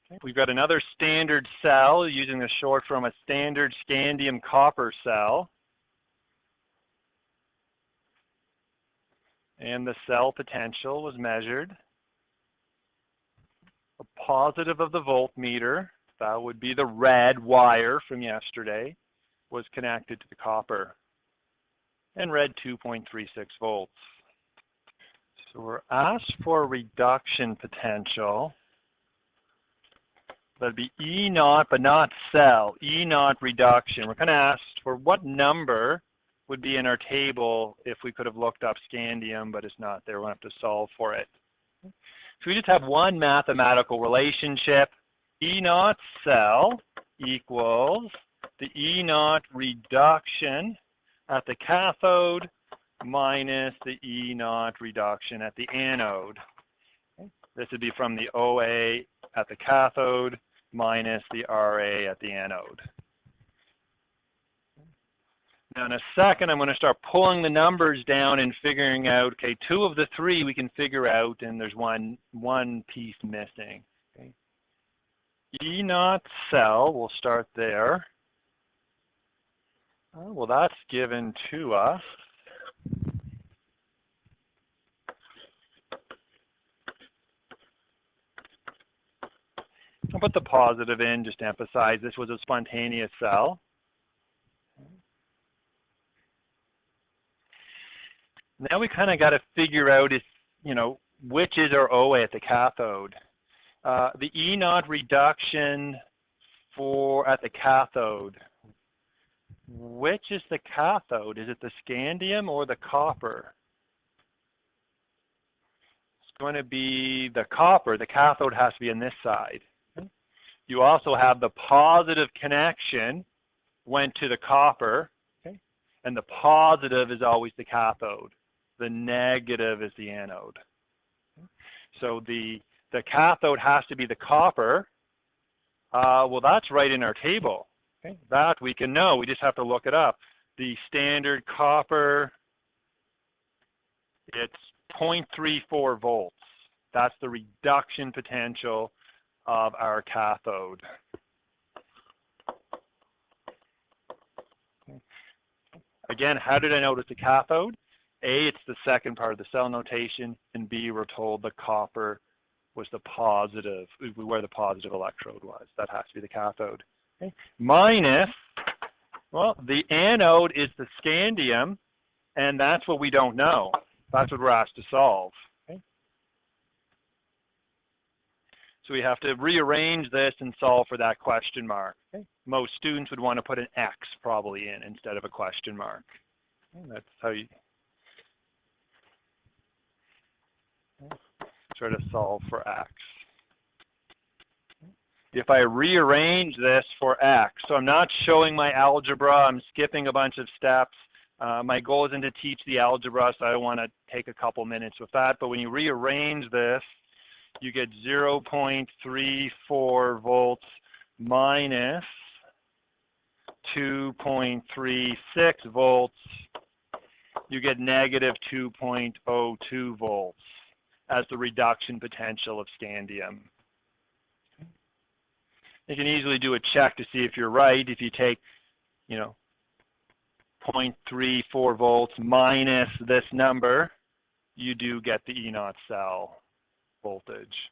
Okay. We've got another standard cell using the short form, a standard scandium copper cell. And the cell potential was measured. A positive of the voltmeter, that would be the red wire from yesterday, was connected to the copper and read 2.36 volts. So we're asked for reduction potential. That'd be E naught, but not cell, E naught reduction. We're kind of asked for what number would be in our table if we could have looked up scandium, but it's not there. We'll have to solve for it. So we just have one mathematical relationship. E naught cell equals the E naught reduction at the cathode minus the E naught reduction at the anode. Okay. This would be from the OA at the cathode minus the RA at the anode. Now in a second, I'm going to start pulling the numbers down and figuring out, okay, 2 of the 3 we can figure out, and there's one piece missing. Okay. E naught cell, we'll start there. Well, that's given to us. I'll put the positive in just to emphasize this was a spontaneous cell. Now we kind of got to figure out if, which is our OA at the cathode. The E naught reduction at the cathode. Which is the cathode? Is it the scandium or the copper? It's going to be the copper. The cathode has to be on this side. Okay. You also have the positive connection went to the copper, okay? And the positive is always the cathode. The negative is the anode. Okay. So the cathode has to be the copper. Well, that's right in our table. Okay. That we can know. We just have to look it up. The standard copper, it's 0.34 volts. That's the reduction potential of our cathode. Okay. Again, how did I notice the cathode? A, it's the second part of the cell notation, and B, we're told the copper was the positive, where the positive electrode was. That has to be the cathode. Okay. Minus, well, the anode is the scandium, and that's what we don't know. That's what we're asked to solve. Okay. So we have to rearrange this and solve for that question mark. Okay. Most students would want to put an X probably in instead of a question mark. Okay. That's how you try to solve for X. If I rearrange this for X, so I'm not showing my algebra, I'm skipping a bunch of steps. My goal isn't to teach the algebra, so I don't want to take a couple minutes with that. But when you rearrange this, you get 0.34 volts minus 2.36 volts. You get negative 2.02 volts as the reduction potential of scandium. You can easily do a check to see if you're right. If you take, 0.34 volts minus this number, you do get the E naught cell voltage.